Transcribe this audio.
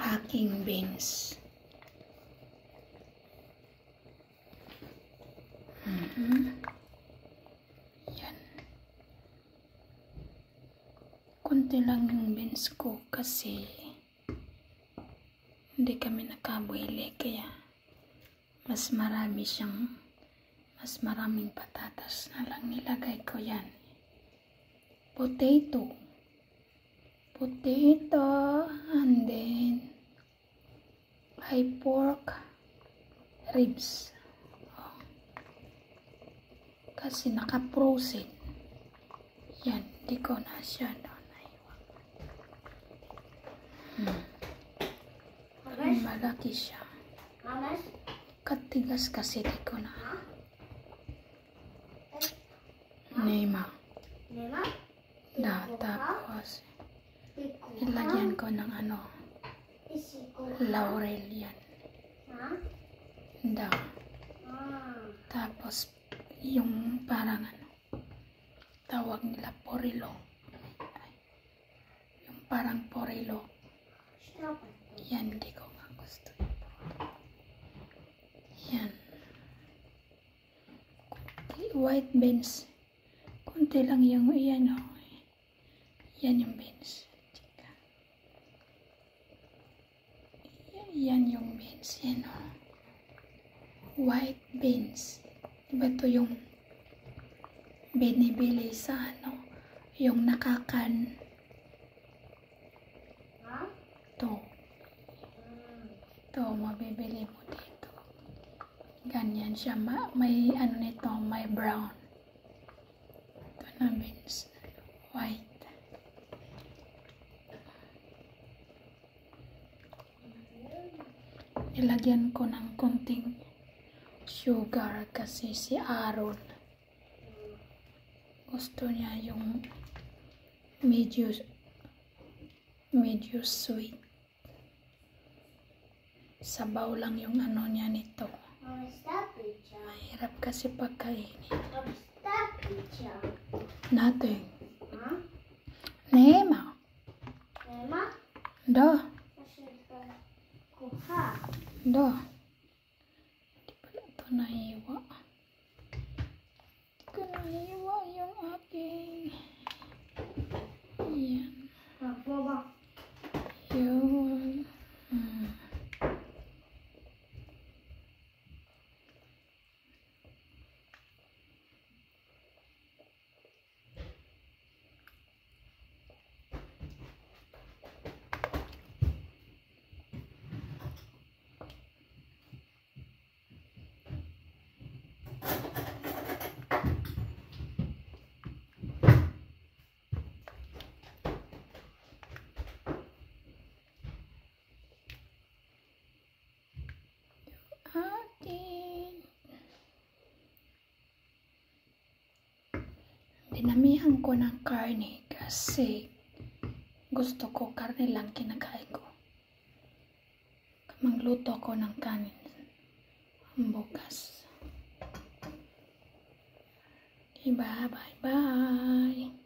aking beans. Yan. Kunti lang yung beans ko kasi hindi kami nakabuhili, kaya mas maraming patatas na lang nilagay ko. Yan. Potato, and then pork ribs. Kasi naka-frozen. Yan, di ko na siya naiwan. Malaki siya. Katigas kasi di ko na. Nema. Tapos ilagyan ko ng laurel yan. Tapos yung parang tawag nila porilo. Yung parang porilo. Yan, hindi ko nga gusto. Yan. White beans. Kunti lang yung yan yung beans. Yan yung beans. Yan white beans. Diba ito yung binibili sa yung nakakan. Ito, mabibili mo dito. Ganyan siya. May nito, may brown. Ito na beans. White. Ilagyan ko ng konting sugar kasi si Aaron gusto niya yung medyo sweet. Sabaw lang yung niya nito. Mahirap kasi pagkainin. Nothing. Nema. Da. Di pala ito nahiwa. Di ko nahiwa yung aking. Yan. Yun. Dinamihan ko ng karne kasi gusto ko karne lang kinakain ko. Magluto ko ng kanin bukas. Diba? Bye-bye.